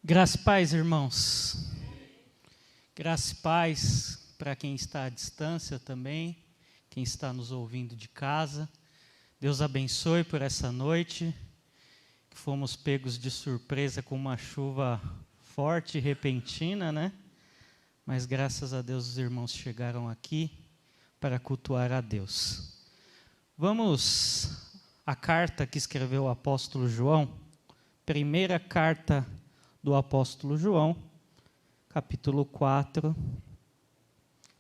Graça e paz, irmãos. Graça e paz para quem está à distância também, quem está nos ouvindo de casa. Deus abençoe por essa noite, que fomos pegos de surpresa com uma chuva forte e repentina, né? Mas graças a Deus os irmãos chegaram aqui para cultuar a Deus. Vamos à carta que escreveu o apóstolo João, primeira carta do apóstolo João, capítulo 4,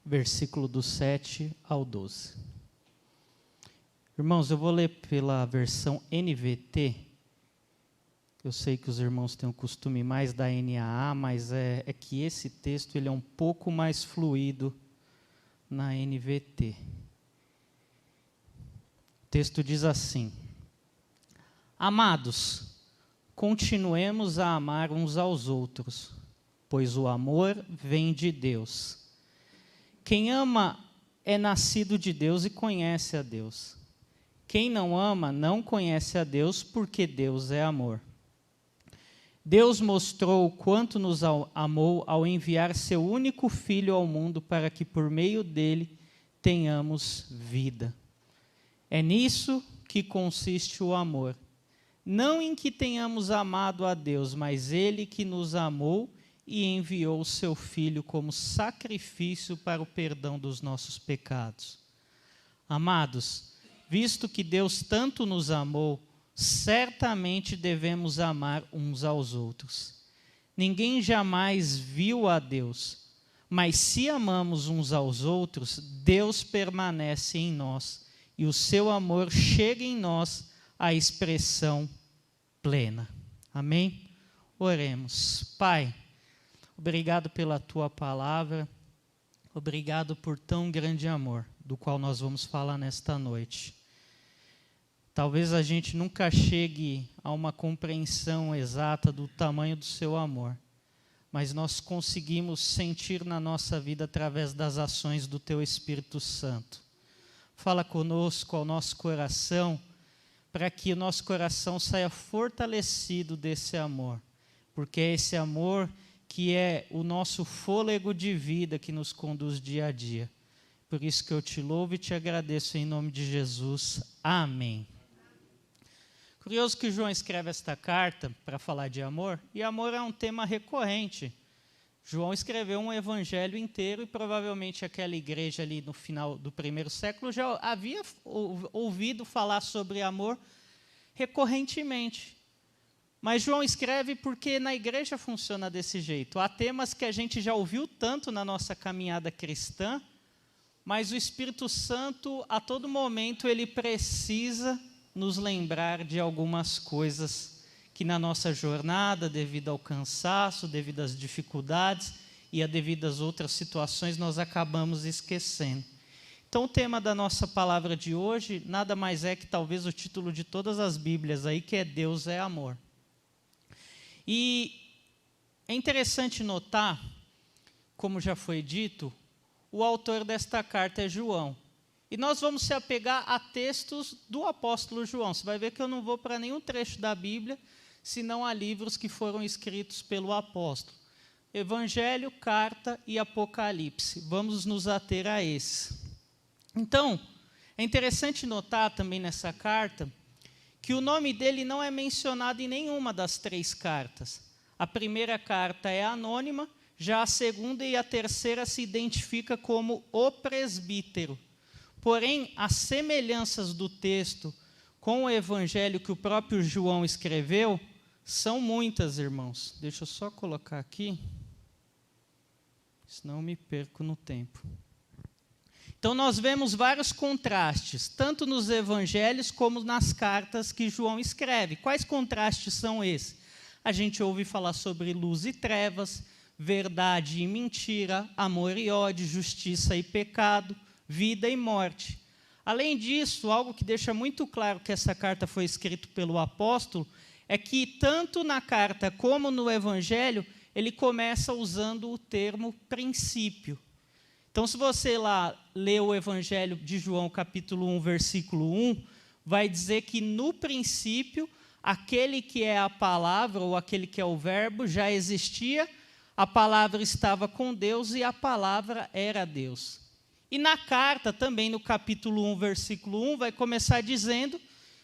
versículo do 7 ao 12. Irmãos, eu vou ler pela versão NVT. Eu sei que os irmãos têm o costume mais da NAA, mas é que esse texto ele é um pouco mais fluido na NVT. O texto diz assim: Amados, continuemos a amar uns aos outros, pois o amor vem de Deus. Quem ama é nascido de Deus e conhece a Deus. Quem não ama não conhece a Deus, porque Deus é amor. Deus mostrou o quanto nos amou ao enviar seu único Filho ao mundo para que por meio dele tenhamos vida. É nisso que consiste o amor. Não em que tenhamos amado a Deus, mas Ele que nos amou e enviou o seu Filho como sacrifício para o perdão dos nossos pecados. Amados, visto que Deus tanto nos amou, certamente devemos amar uns aos outros. Ninguém jamais viu a Deus, mas se amamos uns aos outros, Deus permanece em nós e o seu amor chega em nós à expressão plena. Amém? Oremos. Pai, obrigado pela tua palavra, obrigado por tão grande amor, do qual nós vamos falar nesta noite. Talvez a gente nunca chegue a uma compreensão exata do tamanho do seu amor, mas nós conseguimos sentir na nossa vida através das ações do teu Espírito Santo. Fala conosco ao nosso coração, para que o nosso coração saia fortalecido desse amor, porque é esse amor que é o nosso fôlego de vida que nos conduz dia a dia. Por isso que eu te louvo e te agradeço em nome de Jesus. Amém. Curioso que João escreve esta carta para falar de amor, e amor é um tema recorrente. João escreveu um evangelho inteiro e provavelmente aquela igreja ali no final do primeiro século já havia ouvido falar sobre amor recorrentemente. Mas João escreve porque na igreja funciona desse jeito. Há temas que a gente já ouviu tanto na nossa caminhada cristã, mas o Espírito Santo, a todo momento, ele precisa nos lembrar de algumas coisas que na nossa jornada, devido ao cansaço, devido às dificuldades e a devido às outras situações, nós acabamos esquecendo. Então, o tema da nossa palavra de hoje nada mais é que talvez o título de todas as Bíblias aí, que é Deus é amor. E é interessante notar, como já foi dito, o autor desta carta é João. E nós vamos se apegar a textos do apóstolo João. Você vai ver que eu não vou para nenhum trecho da Bíblia, senão a livros que foram escritos pelo apóstolo. Evangelho, carta e Apocalipse. Vamos nos ater a esse. Então, é interessante notar também nessa carta que o nome dele não é mencionado em nenhuma das três cartas. A primeira carta é anônima, já a segunda e a terceira se identifica como o presbítero. Porém, as semelhanças do texto com o evangelho que o próprio João escreveu são muitas, irmãos. Deixa eu só colocar aqui, senão eu me perco no tempo. Então, nós vemos vários contrastes, tanto nos evangelhos como nas cartas que João escreve. Quais contrastes são esses? A gente ouve falar sobre luz e trevas, verdade e mentira, amor e ódio, justiça e pecado, vida e morte. Além disso, algo que deixa muito claro que essa carta foi escrita pelo apóstolo, é que tanto na carta como no evangelho, ele começa usando o termo princípio. Então, se você lá lê o evangelho de João, capítulo 1, versículo 1, vai dizer que no princípio aquele que é a palavra, ou aquele que é o verbo, já existia, a palavra estava com Deus e a palavra era Deus. E na carta, também no capítulo 1, versículo 1, vai começar dizendo: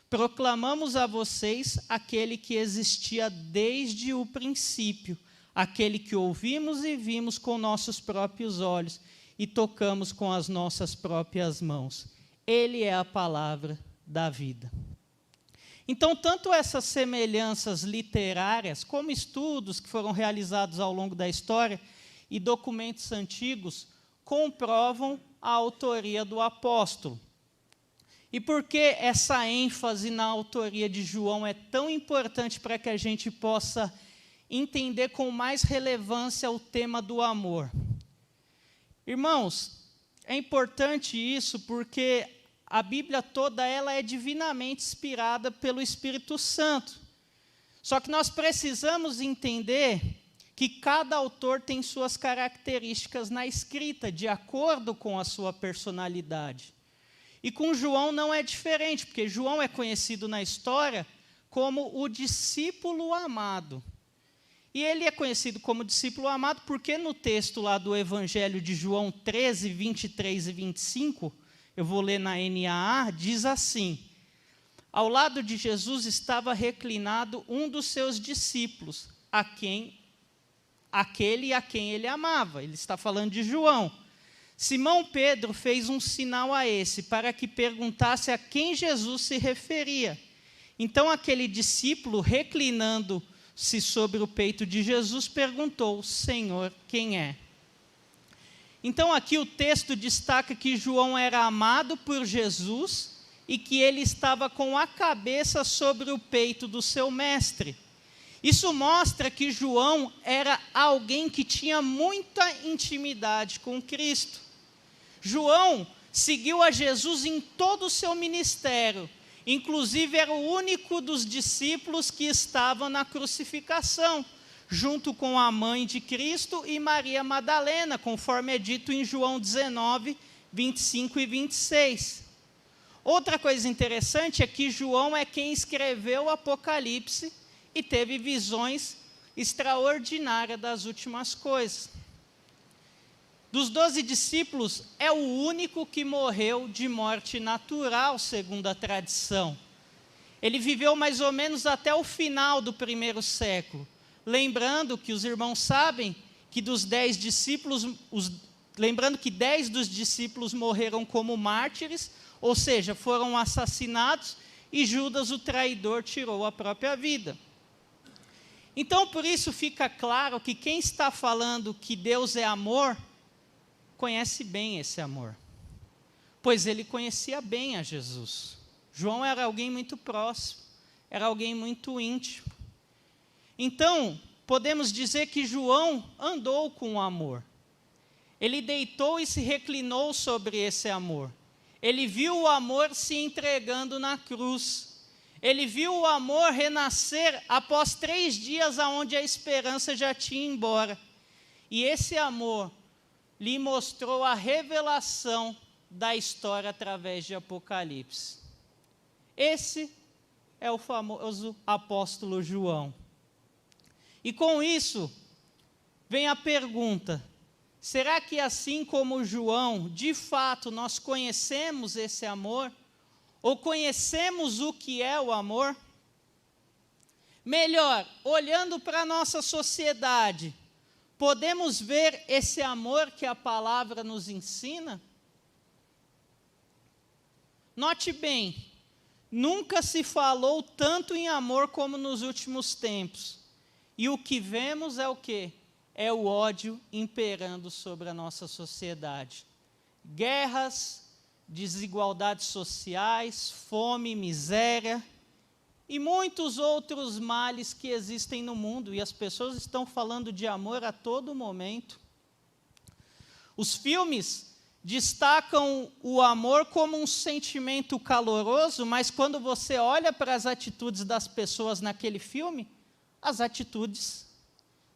proclamamos a vocês aquele que existia desde o princípio, aquele que ouvimos e vimos com nossos próprios olhos e tocamos com as nossas próprias mãos. Ele é a palavra da vida. Então, tanto essas semelhanças literárias, como estudos que foram realizados ao longo da história e documentos antigos, comprovam a autoria do apóstolo. E por que essa ênfase na autoria de João é tão importante para que a gente possa entender com mais relevância o tema do amor? Irmãos, é importante isso porque a Bíblia toda ela é divinamente inspirada pelo Espírito Santo. Só que nós precisamos entender que cada autor tem suas características na escrita, de acordo com a sua personalidade. E com João não é diferente, porque João é conhecido na história como o discípulo amado. E ele é conhecido como discípulo amado porque no texto lá do Evangelho de João 13, 23 e 25, eu vou ler na NAA, diz assim: ao lado de Jesus estava reclinado um dos seus discípulos, aquele a quem ele amava. Ele está falando de João. Simão Pedro fez um sinal a esse, para que perguntasse a quem Jesus se referia. Então aquele discípulo, reclinando-se sobre o peito de Jesus, perguntou: Senhor, quem é? Então aqui o texto destaca que João era amado por Jesus e que ele estava com a cabeça sobre o peito do seu mestre. Isso mostra que João era alguém que tinha muita intimidade com Cristo. João seguiu a Jesus em todo o seu ministério, inclusive era o único dos discípulos que estava na crucificação, junto com a mãe de Cristo e Maria Madalena, conforme é dito em João 19, 25 e 26. Outra coisa interessante é que João é quem escreveu o Apocalipse e teve visões extraordinárias das últimas coisas. Dos 12 discípulos, é o único que morreu de morte natural, segundo a tradição. Ele viveu mais ou menos até o final do 1º século. Lembrando que os irmãos sabem que dos 10 discípulos, lembrando que 10 dos discípulos morreram como mártires, ou seja, foram assassinados, e Judas, o traidor, tirou a própria vida. Então, por isso fica claro que quem está falando que Deus é amor, conhece bem esse amor, pois ele conhecia bem a Jesus. João era alguém muito próximo, era alguém muito íntimo. Então, podemos dizer que João andou com o amor. Ele deitou e se reclinou sobre esse amor. Ele viu o amor se entregando na cruz. Ele viu o amor renascer após 3 dias onde a esperança já tinha ido embora. E esse amor lhe mostrou a revelação da história através de Apocalipse. Esse é o famoso apóstolo João. E com isso, vem a pergunta: será que assim como João, de fato, nós conhecemos esse amor? Ou conhecemos o que é o amor? Melhor, olhando para a nossa sociedade, podemos ver esse amor que a palavra nos ensina? Note bem, nunca se falou tanto em amor como nos últimos tempos. E o que vemos é o quê? É o ódio imperando sobre a nossa sociedade. Guerras, desigualdades sociais, fome, miséria e muitos outros males que existem no mundo. E as pessoas estão falando de amor a todo momento. Os filmes destacam o amor como um sentimento caloroso, mas quando você olha para as atitudes das pessoas naquele filme, as atitudes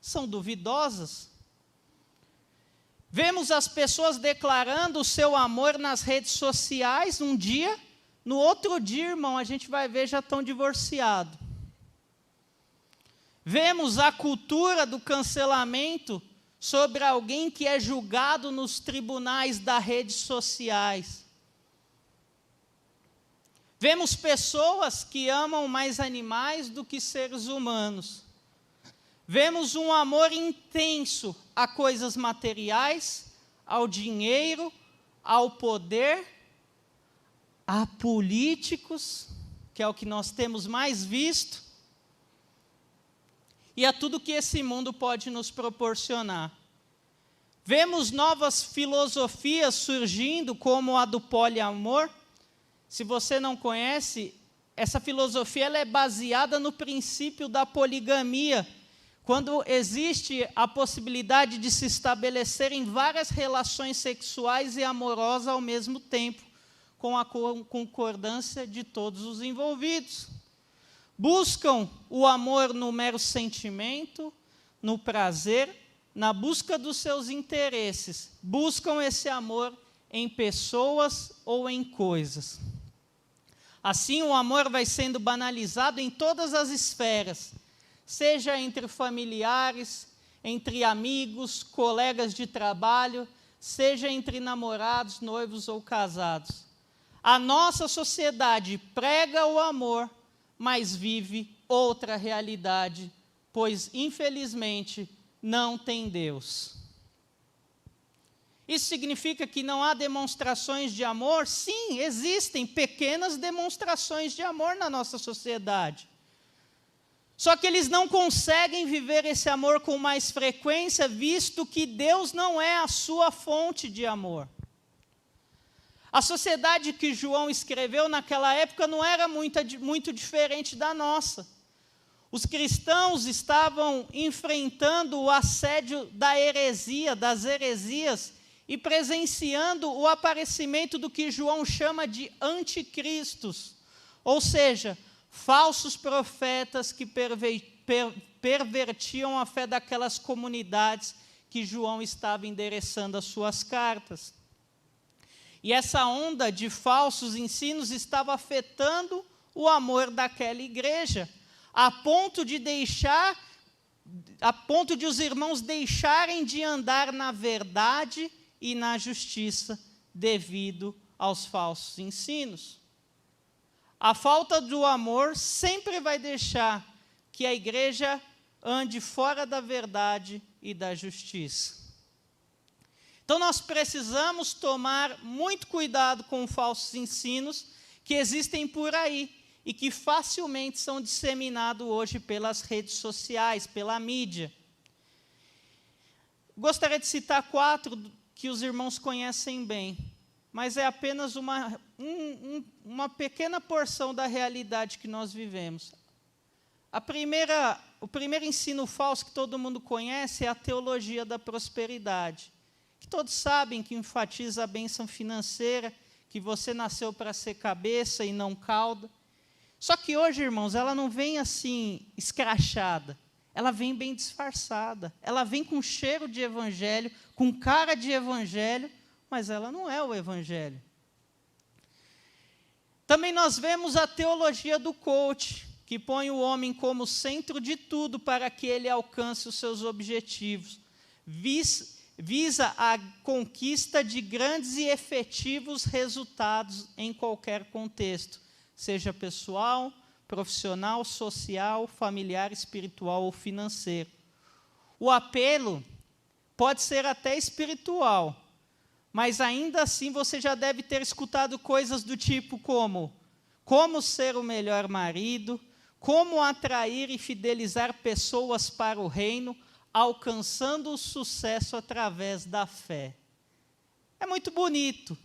são duvidosas. Vemos as pessoas declarando o seu amor nas redes sociais um dia, no outro dia, irmão, a gente vai ver, já estão divorciados. Vemos a cultura do cancelamento sobre alguém que é julgado nos tribunais das redes sociais. Vemos pessoas que amam mais animais do que seres humanos. Vemos um amor intenso a coisas materiais, ao dinheiro, ao poder, a políticos, que é o que nós temos mais visto, e a tudo que esse mundo pode nos proporcionar. Vemos novas filosofias surgindo, como a do poliamor. Se você não conhece, essa filosofia ela é baseada no princípio da poligamia, quando existe a possibilidade de se estabelecerem várias relações sexuais e amorosas ao mesmo tempo, com a concordância de todos os envolvidos. Buscam o amor no mero sentimento, no prazer, na busca dos seus interesses. Buscam esse amor em pessoas ou em coisas. Assim, o amor vai sendo banalizado em todas as esferas, seja entre familiares, entre amigos, colegas de trabalho, seja entre namorados, noivos ou casados. A nossa sociedade prega o amor, mas vive outra realidade, pois, infelizmente, não tem Deus. Isso significa que não há demonstrações de amor? Sim, existem pequenas demonstrações de amor na nossa sociedade. Só que eles não conseguem viver esse amor com mais frequência, visto que Deus não é a sua fonte de amor. A sociedade que João escreveu naquela época não era muito diferente da nossa. Os cristãos estavam enfrentando o assédio da heresia, das heresias, e presenciando o aparecimento do que João chama de anticristos, ou seja, falsos profetas que pervertiam a fé daquelas comunidades que João estava endereçando as suas cartas. E essa onda de falsos ensinos estava afetando o amor daquela igreja, a ponto de os irmãos deixarem de andar na verdade e na justiça devido aos falsos ensinos. A falta do amor sempre vai deixar que a igreja ande fora da verdade e da justiça. Então, nós precisamos tomar muito cuidado com falsos ensinos que existem por aí e que facilmente são disseminados hoje pelas redes sociais, pela mídia. Gostaria de citar 4 que os irmãos conhecem bem, mas é apenas uma pequena porção da realidade que nós vivemos. O primeiro ensino falso que todo mundo conhece é a teologia da prosperidade, que todos sabem que enfatiza a bênção financeira, que você nasceu para ser cabeça e não cauda. Só que hoje, irmãos, ela não vem assim escrachada, ela vem bem disfarçada, ela vem com cheiro de evangelho, com cara de evangelho, mas ela não é o evangelho. Também nós vemos a teologia do coach, que põe o homem como centro de tudo para que ele alcance os seus objetivos. Visa a conquista de grandes e efetivos resultados em qualquer contexto, seja pessoal, profissional, social, familiar, espiritual ou financeiro. O apelo pode ser até espiritual, mas ainda assim você já deve ter escutado coisas do tipo como ser o melhor marido, como atrair e fidelizar pessoas para o reino, alcançando o sucesso através da fé. É muito bonito.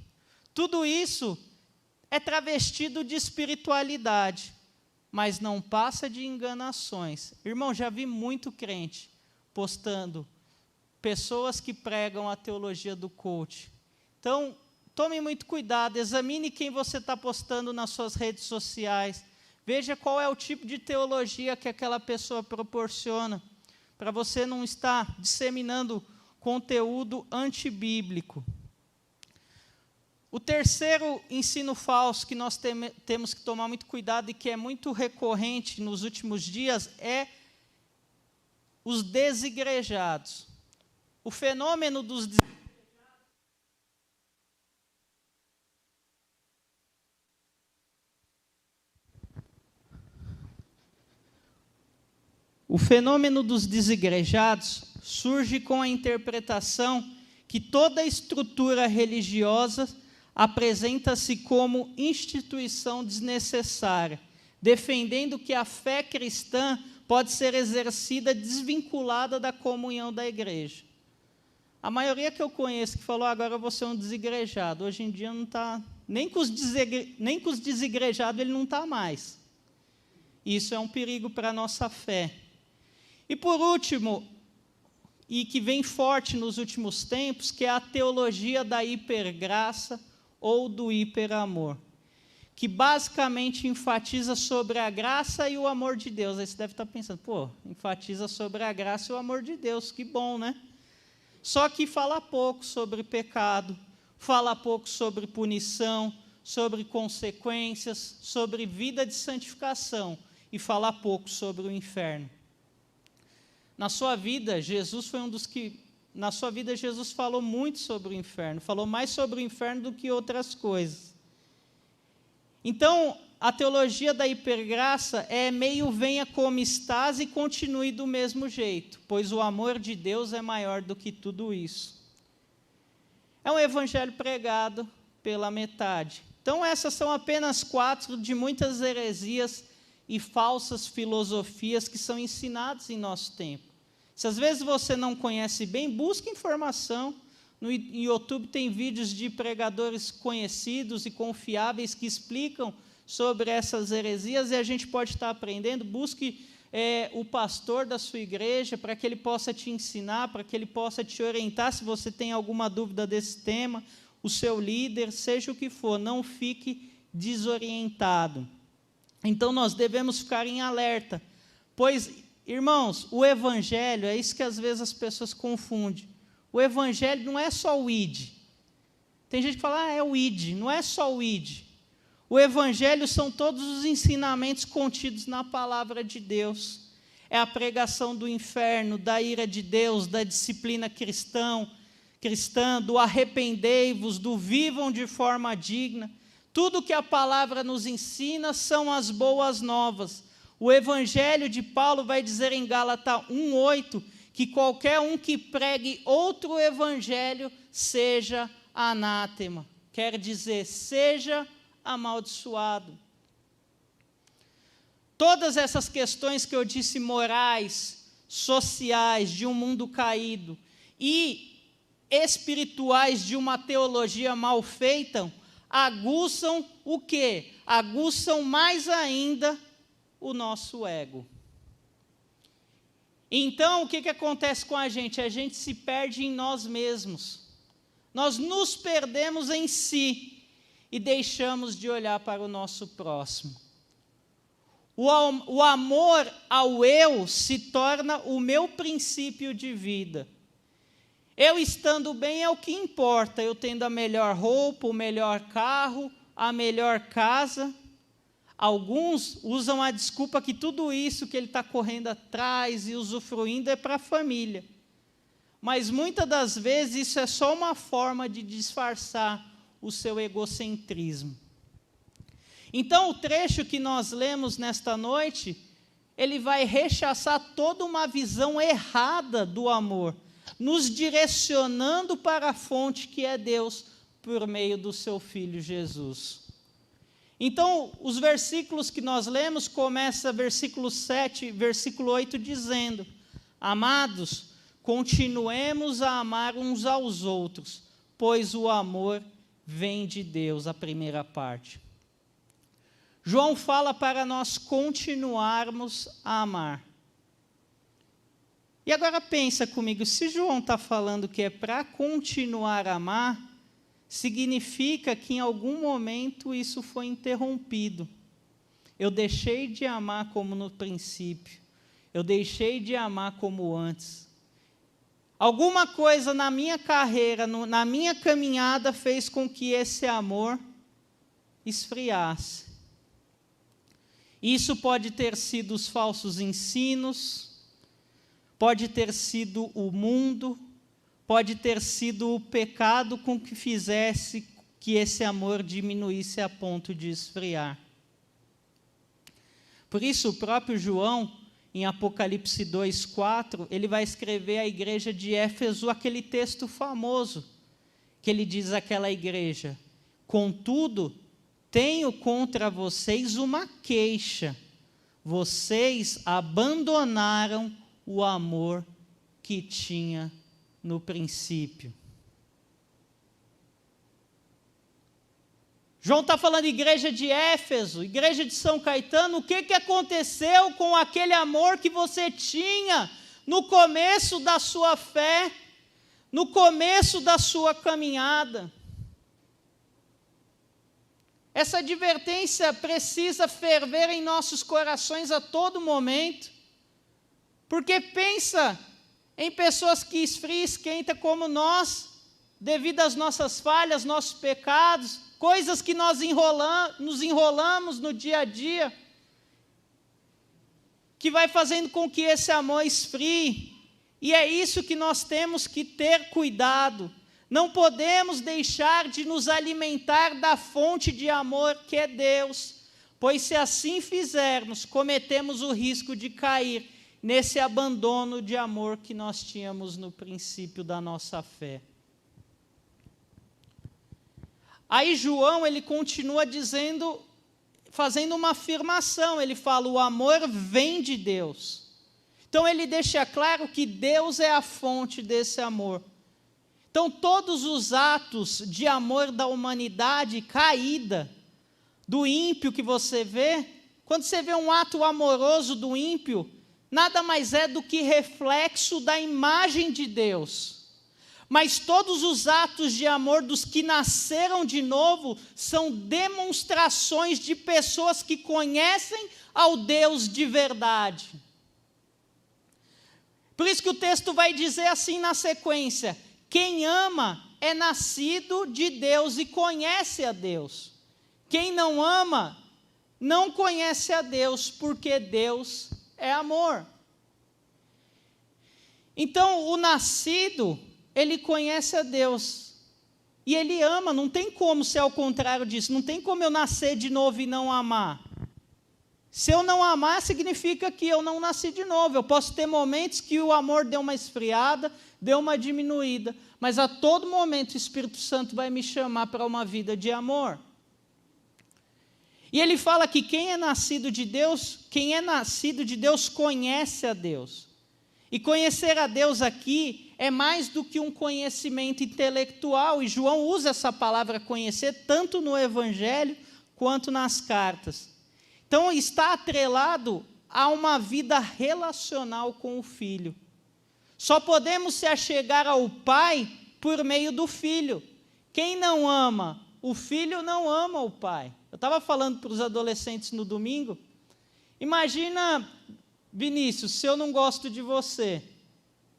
Tudo isso é travestido de espiritualidade, mas não passa de enganações. Irmão, já vi muito crente postando pessoas que pregam a teologia do coach. Então, tome muito cuidado, examine quem você está postando nas suas redes sociais, veja qual é o tipo de teologia que aquela pessoa proporciona, para você não estar disseminando conteúdo antibíblico. O terceiro ensino falso que nós temos que tomar muito cuidado e que é muito recorrente nos últimos dias é os desigrejados. O fenômeno dos O fenômeno dos desigrejados surge com a interpretação que toda estrutura religiosa apresenta-se como instituição desnecessária, defendendo que a fé cristã pode ser exercida desvinculada da comunhão da igreja. A maioria que eu conheço que falou, agora eu vou ser um desigrejado, hoje em dia não está, nem com os desigrejados ele não está mais. Isso é um perigo para a nossa fé. E por último, e que vem forte nos últimos tempos, que é a teologia da hipergraça ou do hiperamor, que basicamente enfatiza sobre a graça e o amor de Deus. Aí você deve estar pensando, enfatiza sobre a graça e o amor de Deus, que bom, né? Só que fala pouco sobre pecado, fala pouco sobre punição, sobre consequências, sobre vida de santificação, e fala pouco sobre o inferno. Na sua vida, Jesus foi um dos que... Na sua vida, Jesus falou muito sobre o inferno, falou mais sobre o inferno do que outras coisas. Então, a teologia da hipergraça é meio venha como estás e continue do mesmo jeito, pois o amor de Deus é maior do que tudo isso. É um evangelho pregado pela metade. Então, essas são apenas 4 de muitas heresias e falsas filosofias que são ensinadas em nosso tempo. Se às vezes você não conhece bem, busque informação. No YouTube tem vídeos de pregadores conhecidos e confiáveis que explicam sobre essas heresias e a gente pode estar aprendendo. Busque o pastor da sua igreja para que ele possa te ensinar, para que ele possa te orientar se você tem alguma dúvida desse tema, o seu líder, seja o que for, não fique desorientado. Então, nós devemos ficar em alerta, pois, irmãos, o evangelho, é isso que às vezes as pessoas confundem. O evangelho não é só o id. Tem gente que fala, é o id. Não é só o id. O evangelho são todos os ensinamentos contidos na palavra de Deus. É a pregação do inferno, da ira de Deus, da disciplina cristã, do arrependei-vos, do vivam de forma digna. Tudo que a palavra nos ensina são as boas novas. O evangelho de Paulo vai dizer em Gálatas 1:8 que qualquer um que pregue outro evangelho seja anátema. Quer dizer, seja amaldiçoado. Todas essas questões que eu disse, morais, sociais, de um mundo caído, e espirituais de uma teologia mal feita, aguçam o quê? Aguçam mais ainda o nosso ego. Então, o que acontece com a gente? A gente se perde em nós mesmos. Nós nos perdemos em si e deixamos de olhar para o nosso próximo. O amor ao eu se torna o meu princípio de vida. Eu estando bem é o que importa, eu tendo a melhor roupa, o melhor carro, a melhor casa. Alguns usam a desculpa que tudo isso que ele está correndo atrás e usufruindo é para a família. Mas muitas das vezes isso é só uma forma de disfarçar o seu egocentrismo. Então o trecho que nós lemos nesta noite, ele vai rechaçar toda uma visão errada do amor, nos direcionando para a fonte que é Deus, por meio do seu Filho Jesus. Então, os versículos que nós lemos, começa versículo 7, versículo 8, dizendo, amados, continuemos a amar uns aos outros, pois o amor vem de Deus, a primeira parte. João fala para nós continuarmos a amar. E agora pensa comigo, se João está falando que é para continuar a amar, significa que em algum momento isso foi interrompido. Eu deixei de amar como no princípio, eu deixei de amar como antes. Alguma coisa na minha carreira, na minha caminhada, fez com que esse amor esfriasse. Isso pode ter sido os falsos ensinos, pode ter sido o mundo, pode ter sido o pecado com que fizesse que esse amor diminuísse a ponto de esfriar. Por isso, o próprio João, em Apocalipse 2:4, ele vai escrever à igreja de Éfeso aquele texto famoso, que ele diz àquela igreja: contudo, tenho contra vocês uma queixa, vocês abandonaram o amor que tinha no princípio. João está falando igreja de Éfeso, igreja de São Caetano, o que aconteceu com aquele amor que você tinha no começo da sua fé, no começo da sua caminhada? Essa advertência precisa ferver em nossos corações a todo momento, porque pensa em pessoas que esfriam e esquentam como nós, devido às nossas falhas, nossos pecados, coisas que nós nos enrolamos no dia a dia, que vai fazendo com que esse amor esfrie. E é isso que nós temos que ter cuidado. Não podemos deixar de nos alimentar da fonte de amor que é Deus, pois se assim fizermos, cometemos o risco de cair nesse abandono de amor que nós tínhamos no princípio da nossa fé. Aí João, ele continua dizendo, fazendo uma afirmação, ele fala: o amor vem de Deus. Então ele deixa claro que Deus é a fonte desse amor. Então todos os atos de amor da humanidade caída, do ímpio que você vê, quando você vê um ato amoroso do ímpio, nada mais é do que reflexo da imagem de Deus. Mas todos os atos de amor dos que nasceram de novo são demonstrações de pessoas que conhecem ao Deus de verdade. Por isso que o texto vai dizer assim na sequência: quem ama é nascido de Deus e conhece a Deus. Quem não ama não conhece a Deus, porque Deus é amor. Então, o nascido, ele conhece a Deus, e ele ama, não tem como ser ao contrário disso, não tem como eu nascer de novo e não amar. Se eu não amar, significa que eu não nasci de novo. Eu posso ter momentos que o amor deu uma esfriada, deu uma diminuída, mas a todo momento o Espírito Santo vai me chamar para uma vida de amor. E ele fala que quem é nascido de Deus conhece a Deus. E conhecer a Deus aqui é mais do que um conhecimento intelectual, e João usa essa palavra conhecer tanto no Evangelho quanto nas cartas. Então está atrelado a uma vida relacional com o Filho. Só podemos se achegar ao Pai por meio do Filho. Quem não ama o Filho não ama o Pai. Eu estava falando para os adolescentes no domingo, imagina, Vinícius, se eu não gosto de você,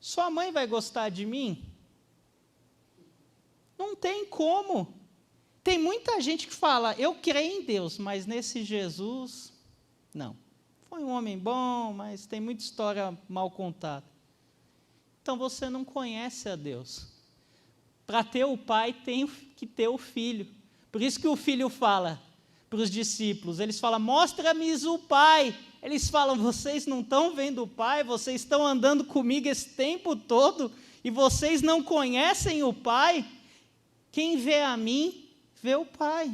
sua mãe vai gostar de mim? Não tem como. Tem muita gente que fala, eu creio em Deus, mas nesse Jesus, não. Foi um homem bom, mas tem muita história mal contada. Então você não conhece a Deus. Para ter o Pai, tem que ter o Filho. Por isso que o Filho fala para os discípulos, eles falam, mostra-me o Pai. Eles falam, vocês não estão vendo o Pai, vocês estão andando comigo esse tempo todo, e vocês não conhecem o Pai? Quem vê a mim, vê o Pai.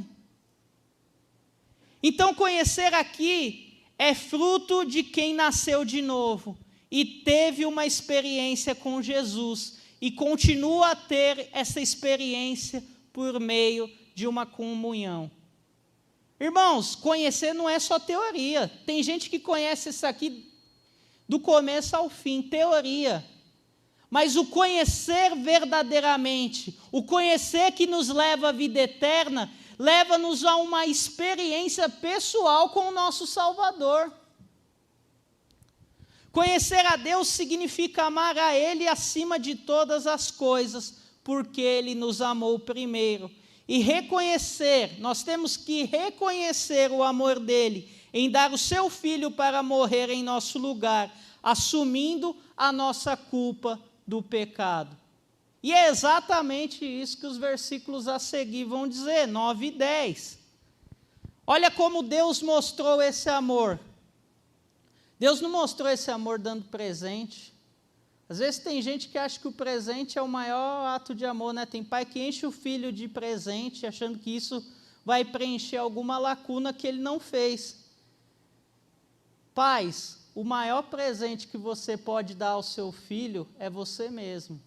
Então conhecer aqui é fruto de quem nasceu de novo, e teve uma experiência com Jesus, e continua a ter essa experiência por meio de uma comunhão. Irmãos, conhecer não é só teoria. Tem gente que conhece isso aqui do começo ao fim, teoria. Mas o conhecer verdadeiramente, o conhecer que nos leva à vida eterna, leva-nos a uma experiência pessoal com o nosso Salvador. Conhecer a Deus significa amar a Ele acima de todas as coisas, porque Ele nos amou primeiro. E reconhecer, nós temos que reconhecer o amor dEle, em dar o seu Filho para morrer em nosso lugar, assumindo a nossa culpa do pecado. E é exatamente isso que os versículos a seguir vão dizer, 9 e 10. Olha como Deus mostrou esse amor. Deus não mostrou esse amor dando presente. Às vezes tem gente que acha que o presente é o maior ato de amor, né? Tem pai que enche o filho de presente, achando que isso vai preencher alguma lacuna que ele não fez. Pais, o maior presente que você pode dar ao seu filho é você mesmo.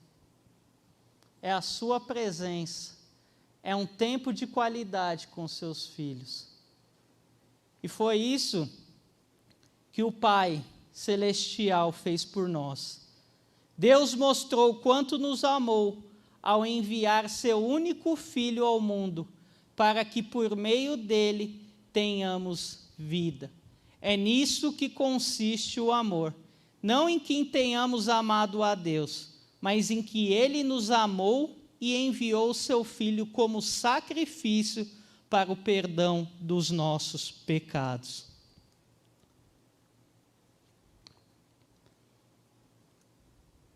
É a sua presença. É um tempo de qualidade com seus filhos. E foi isso que o Pai Celestial fez por nós. Deus mostrou o quanto nos amou ao enviar seu único Filho ao mundo, para que por meio dele tenhamos vida. É nisso que consiste o amor, não em que tenhamos amado a Deus, mas em que Ele nos amou e enviou o seu Filho como sacrifício para o perdão dos nossos pecados.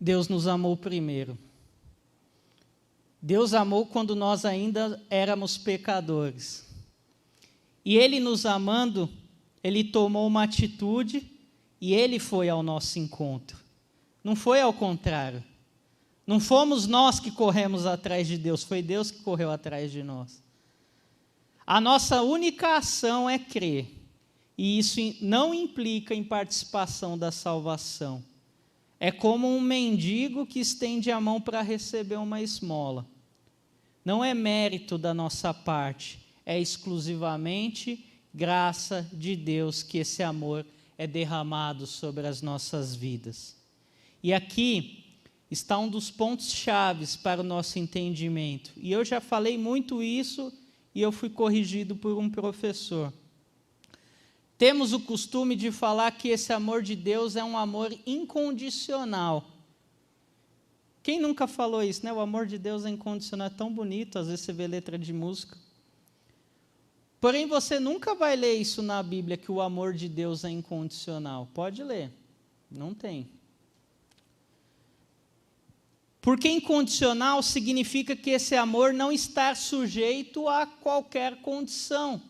Deus nos amou primeiro. Deus amou quando nós ainda éramos pecadores. E Ele nos amando, Ele tomou uma atitude e Ele foi ao nosso encontro. Não foi ao contrário. Não fomos nós que corremos atrás de Deus, foi Deus que correu atrás de nós. A nossa única ação é crer. E isso não implica em participação da salvação. É como um mendigo que estende a mão para receber uma esmola. Não é mérito da nossa parte, é exclusivamente graça de Deus que esse amor é derramado sobre as nossas vidas. E aqui está um dos pontos chaves para o nosso entendimento. E eu já falei muito isso e eu fui corrigido por um professor. Temos o costume de falar que esse amor de Deus é um amor incondicional. Quem nunca falou isso, né? O amor de Deus é incondicional, é tão bonito, às vezes você vê letra de música. Porém, você nunca vai ler isso na Bíblia, que o amor de Deus é incondicional. Pode ler, não tem. Porque incondicional significa que esse amor não está sujeito a qualquer condição.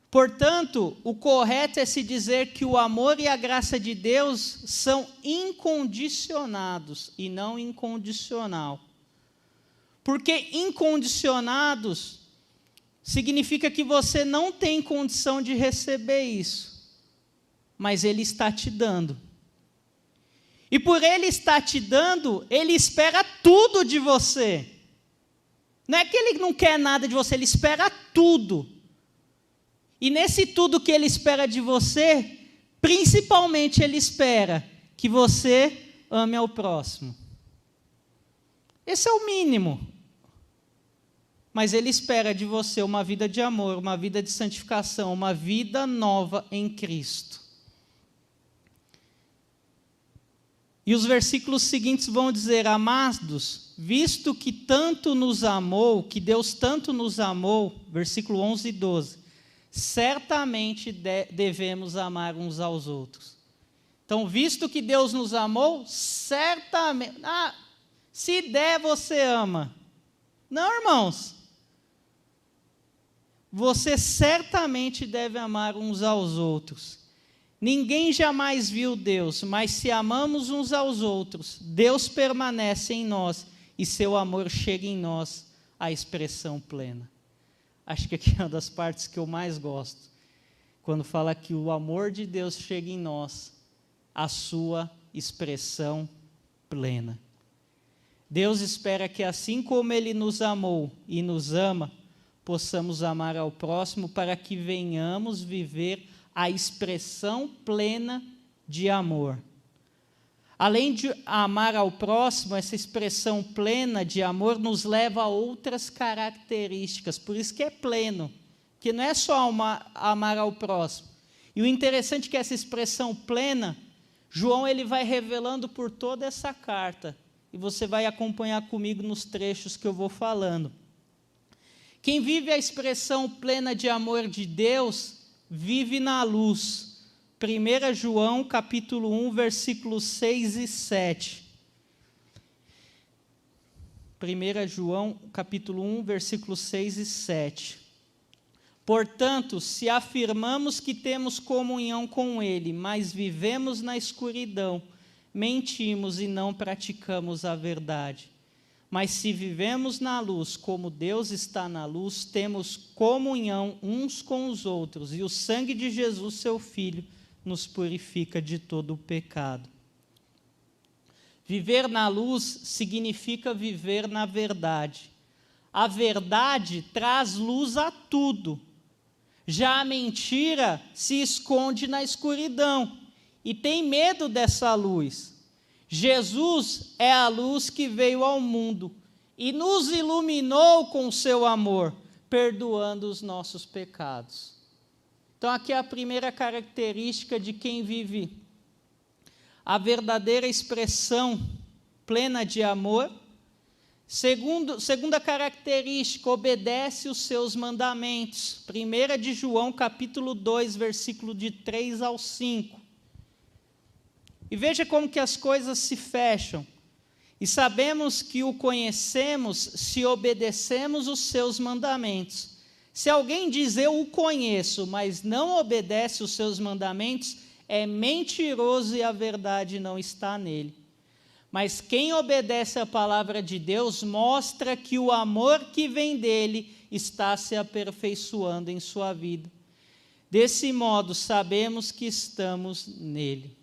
Portanto, o correto é se dizer que o amor e a graça de Deus são incondicionados e não incondicional. Porque incondicionados significa que você não tem condição de receber isso, mas Ele está te dando. E por Ele estar te dando, Ele espera tudo de você. Não é que Ele não quer nada de você, Ele espera tudo. E nesse tudo que Ele espera de você, principalmente Ele espera que você ame ao próximo. Esse é o mínimo. Mas Ele espera de você uma vida de amor, uma vida de santificação, uma vida nova em Cristo. E os versículos seguintes vão dizer: amados, visto que tanto nos amou, que Deus tanto nos amou, versículo 11 e 12, certamente devemos amar uns aos outros. Então, visto que Deus nos amou, certamente... se der, você ama. Não, irmãos. Você certamente deve amar uns aos outros. Ninguém jamais viu Deus, mas se amamos uns aos outros, Deus permanece em nós e seu amor chega em nós à expressão plena. Acho que aqui é uma das partes que eu mais gosto, quando fala que o amor de Deus chega em nós, a sua expressão plena. Deus espera que assim como Ele nos amou e nos ama, possamos amar ao próximo para que venhamos viver a expressão plena de amor. Além de amar ao próximo, essa expressão plena de amor nos leva a outras características, por isso que é pleno, que não é só amar ao próximo. E o interessante é que essa expressão plena, João ele vai revelando por toda essa carta, e você vai acompanhar comigo nos trechos que eu vou falando. Quem vive a expressão plena de amor de Deus, vive na luz, 1 João, capítulo 1, versículos 6 e 7. 1 João, capítulo 1, versículos 6 e 7. Portanto, se afirmamos que temos comunhão com Ele, mas vivemos na escuridão, mentimos e não praticamos a verdade. Mas se vivemos na luz, como Deus está na luz, temos comunhão uns com os outros, e o sangue de Jesus, seu Filho, nos purifica de todo o pecado. Viver na luz significa viver na verdade. A verdade traz luz a tudo. Já a mentira se esconde na escuridão e tem medo dessa luz. Jesus é a luz que veio ao mundo e nos iluminou com o seu amor, perdoando os nossos pecados. Então, aqui é a primeira característica de quem vive a verdadeira expressão plena de amor. Segunda característica, obedece os seus mandamentos. 1 de João, capítulo 2, versículo de 3 ao 5. E veja como que as coisas se fecham. E sabemos que o conhecemos se obedecemos os seus mandamentos. Se alguém diz eu o conheço, mas não obedece os seus mandamentos, é mentiroso e a verdade não está nele. Mas quem obedece a palavra de Deus mostra que o amor que vem dele está se aperfeiçoando em sua vida. Desse modo, sabemos que estamos nele.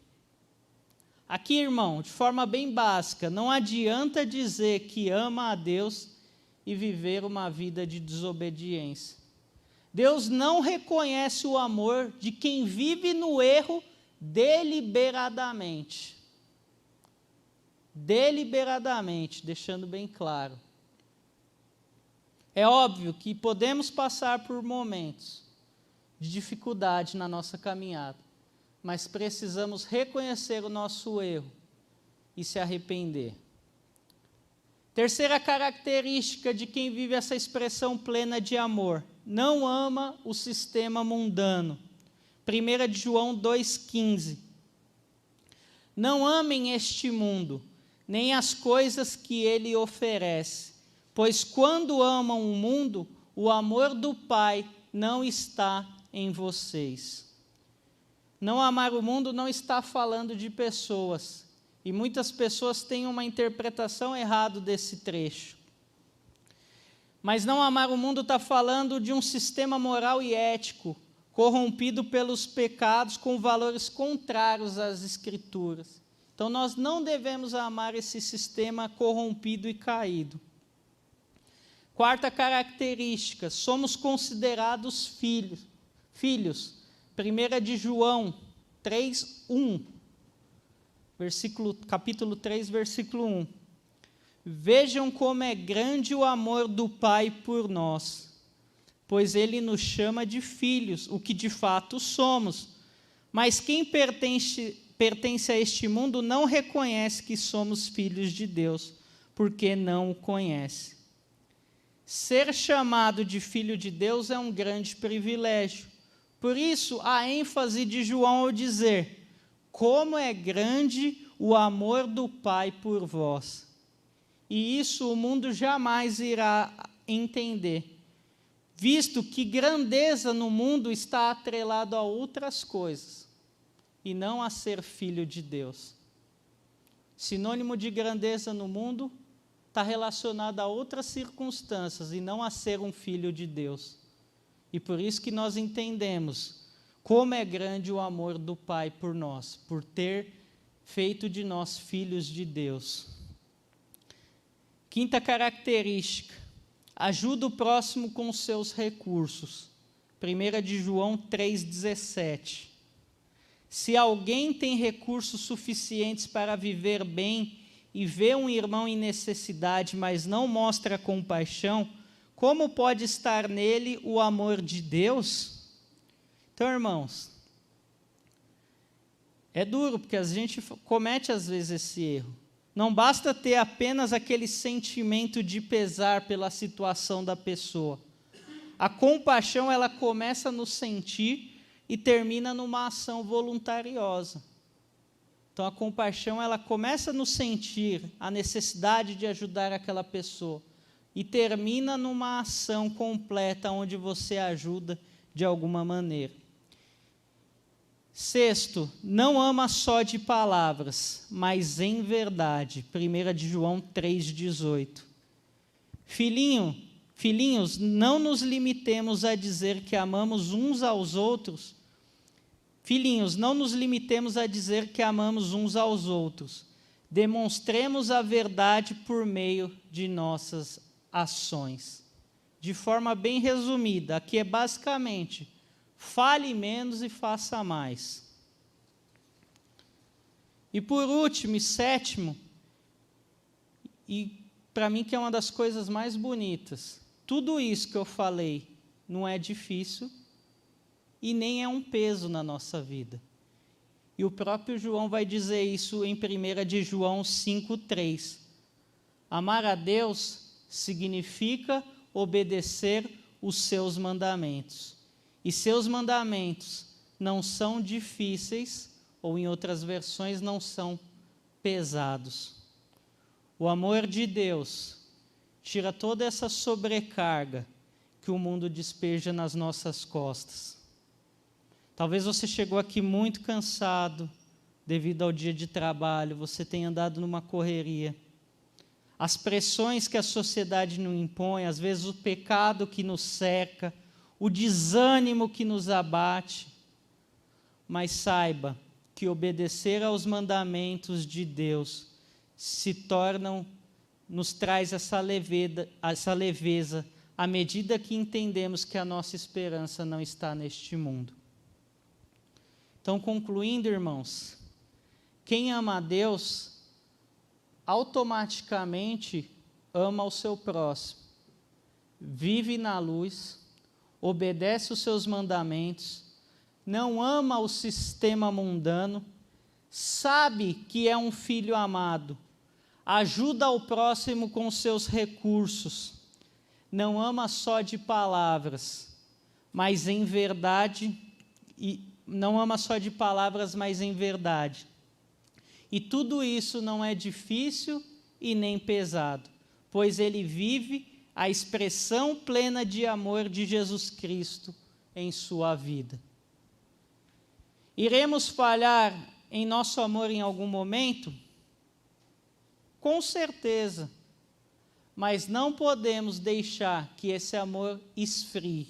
Aqui, irmão, de forma bem básica, não adianta dizer que ama a Deus e viver uma vida de desobediência. Deus não reconhece o amor de quem vive no erro deliberadamente. Deliberadamente, deixando bem claro. É óbvio que podemos passar por momentos de dificuldade na nossa caminhada, mas precisamos reconhecer o nosso erro e se arrepender. Terceira característica de quem vive essa expressão plena de amor: não ama o sistema mundano. 1 de João 2,15. Não amem este mundo, nem as coisas que ele oferece, pois quando amam o mundo, o amor do Pai não está em vocês. Não amar o mundo não está falando de pessoas, e muitas pessoas têm uma interpretação errada desse trecho. Mas não amar o mundo está falando de um sistema moral e ético, corrompido pelos pecados com valores contrários às Escrituras. Então, nós não devemos amar esse sistema corrompido e caído. Quarta característica, somos considerados filhos. 1 de João 3:1, capítulo 3, versículo 1. Vejam como é grande o amor do Pai por nós, pois Ele nos chama de filhos, o que de fato somos. Mas quem pertence a este mundo não reconhece que somos filhos de Deus, porque não o conhece. Ser chamado de filho de Deus é um grande privilégio. Por isso, a ênfase de João ao dizer: como é grande o amor do Pai por vós. E isso o mundo jamais irá entender, visto que grandeza no mundo está atrelado a outras coisas, e não a ser filho de Deus. Sinônimo de grandeza no mundo está relacionado a outras circunstâncias, e não a ser um filho de Deus. E por isso que nós entendemos como é grande o amor do Pai por nós, por ter feito de nós filhos de Deus. Quinta característica, ajuda o próximo com os seus recursos. 1 de João 3,17. Se alguém tem recursos suficientes para viver bem e vê um irmão em necessidade, mas não mostra compaixão, como pode estar nele o amor de Deus? Então, irmãos, é duro, porque a gente comete às vezes esse erro. Não basta ter apenas aquele sentimento de pesar pela situação da pessoa. A compaixão, ela começa no sentir e termina numa ação voluntariosa. Então, a compaixão, ela começa no sentir a necessidade de ajudar aquela pessoa e termina numa ação completa onde você ajuda de alguma maneira. Sexto, não ama só de palavras, mas em verdade. 1 de João 3,18. Filhinhos, não nos limitemos a dizer que amamos uns aos outros. Filhinhos, não nos limitemos a dizer que amamos uns aos outros. Demonstremos a verdade por meio de nossas ações. De forma bem resumida, aqui é basicamente: fale menos e faça mais. E por último e sétimo, e para mim que é uma das coisas mais bonitas, tudo isso que eu falei não é difícil e nem é um peso na nossa vida. E o próprio João vai dizer isso em 1 de João 5,3. Amar a Deus significa obedecer os seus mandamentos. E seus mandamentos não são difíceis, ou em outras versões, não são pesados. O amor de Deus tira toda essa sobrecarga que o mundo despeja nas nossas costas. Talvez você chegou aqui muito cansado devido ao dia de trabalho, você tenha andado numa correria. As pressões que a sociedade nos impõe, às vezes o pecado que nos cerca, o desânimo que nos abate. Mas saiba que obedecer aos mandamentos de Deus nos traz essa leveza à medida que entendemos que a nossa esperança não está neste mundo. Então, concluindo, irmãos, quem ama a Deus, automaticamente ama o seu próximo, vive na luz, obedece os seus mandamentos, não ama o sistema mundano, sabe que é um filho amado, ajuda o próximo com seus recursos, não ama só de palavras, mas em verdade, não ama só de palavras, mas em verdade. E tudo isso não é difícil e nem pesado, pois ele vive a expressão plena de amor de Jesus Cristo em sua vida. Iremos falhar em nosso amor em algum momento? Com certeza, mas não podemos deixar que esse amor esfrie.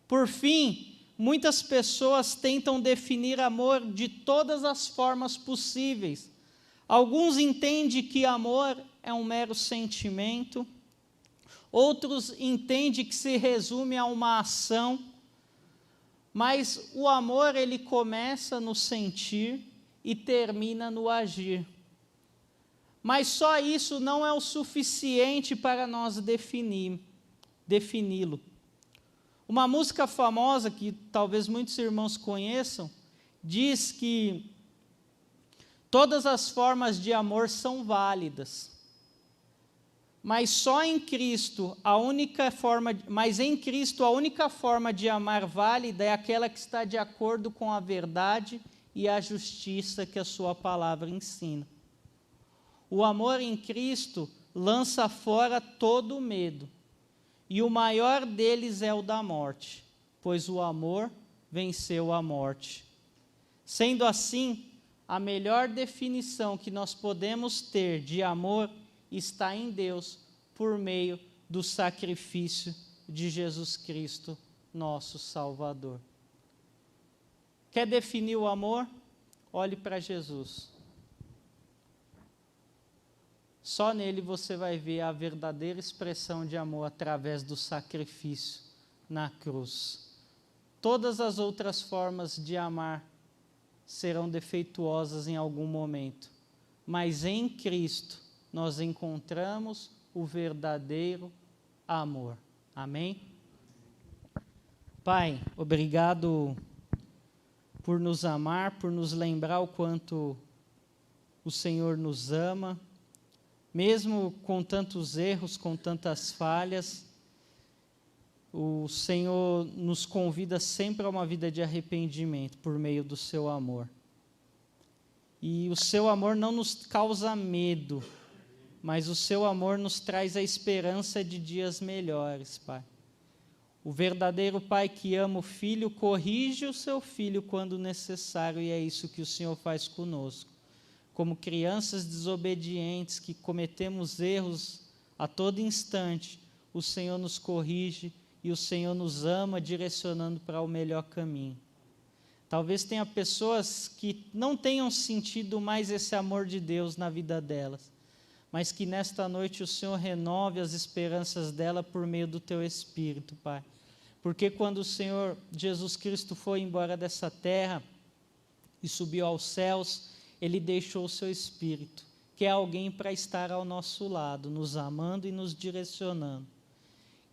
Por fim, muitas pessoas tentam definir amor de todas as formas possíveis. Alguns entendem que amor é um mero sentimento, outros entendem que se resume a uma ação, mas o amor, ele começa no sentir e termina no agir. Mas só isso não é o suficiente para nós defini-lo. Uma música famosa, que talvez muitos irmãos conheçam, diz que todas as formas de amor são válidas, mas só em Cristo em Cristo a única forma de amar válida é aquela que está de acordo com a verdade e a justiça que a sua palavra ensina. O amor em Cristo lança fora todo o medo, e o maior deles é o da morte, pois o amor venceu a morte. Sendo assim, a melhor definição que nós podemos ter de amor está em Deus, por meio do sacrifício de Jesus Cristo, nosso Salvador. Quer definir o amor? Olhe para Jesus. Só nele você vai ver a verdadeira expressão de amor através do sacrifício na cruz. Todas as outras formas de amar serão defeituosas em algum momento, mas em Cristo nós encontramos o verdadeiro amor. Amém? Pai, obrigado por nos amar, por nos lembrar o quanto o Senhor nos ama, mesmo com tantos erros, com tantas falhas, O Senhor nos convida sempre a uma vida de arrependimento por meio do seu amor. E o seu amor não nos causa medo, mas o seu amor nos traz a esperança de dias melhores, Pai. O verdadeiro pai que ama o filho corrige o seu filho quando necessário, e é isso que o Senhor faz conosco. Como crianças desobedientes que cometemos erros a todo instante, o Senhor nos corrige e o Senhor nos ama, direcionando para o melhor caminho. Talvez tenha pessoas que não tenham sentido mais esse amor de Deus na vida delas, mas que nesta noite o Senhor renove as esperanças dela por meio do Teu Espírito, Pai. Porque quando o Senhor Jesus Cristo foi embora dessa terra e subiu aos céus, Ele deixou o Seu Espírito, que é alguém para estar ao nosso lado, nos amando e nos direcionando.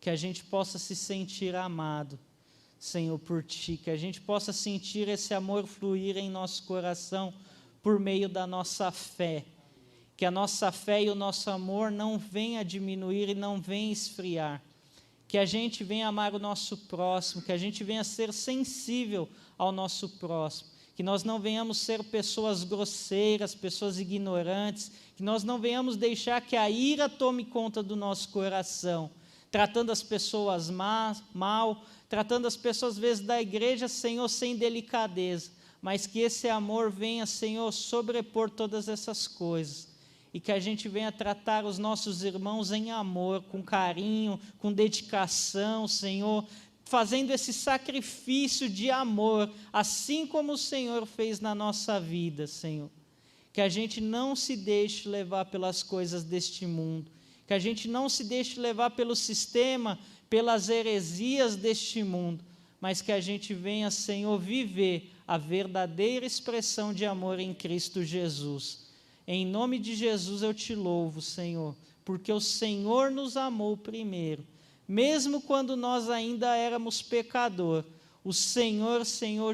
Que a gente possa se sentir amado, Senhor, por Ti, que a gente possa sentir esse amor fluir em nosso coração por meio da nossa fé, que a nossa fé e o nosso amor não venha diminuir e não venha esfriar, que a gente venha amar o nosso próximo, que a gente venha ser sensível ao nosso próximo, que nós não venhamos ser pessoas grosseiras, pessoas ignorantes, que nós não venhamos deixar que a ira tome conta do nosso coração, tratando as pessoas mal, tratando as pessoas, às vezes, da igreja, Senhor, sem delicadeza, mas que esse amor venha, Senhor, sobrepor todas essas coisas, e que a gente venha tratar os nossos irmãos em amor, com carinho, com dedicação, Senhor, fazendo esse sacrifício de amor, assim como o Senhor fez na nossa vida, Senhor. Que a gente não se deixe levar pelas coisas deste mundo, que a gente não se deixe levar pelo sistema, pelas heresias deste mundo, mas que a gente venha, Senhor, viver a verdadeira expressão de amor em Cristo Jesus. Em nome de Jesus eu te louvo, Senhor, porque o Senhor nos amou primeiro, mesmo quando nós ainda éramos pecadores. O Senhor,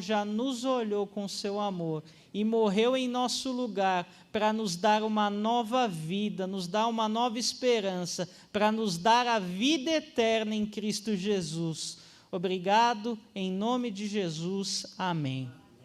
já nos olhou com seu amor e morreu em nosso lugar para nos dar uma nova vida, nos dar uma nova esperança, para nos dar a vida eterna em Cristo Jesus. Obrigado, em nome de Jesus. Amém.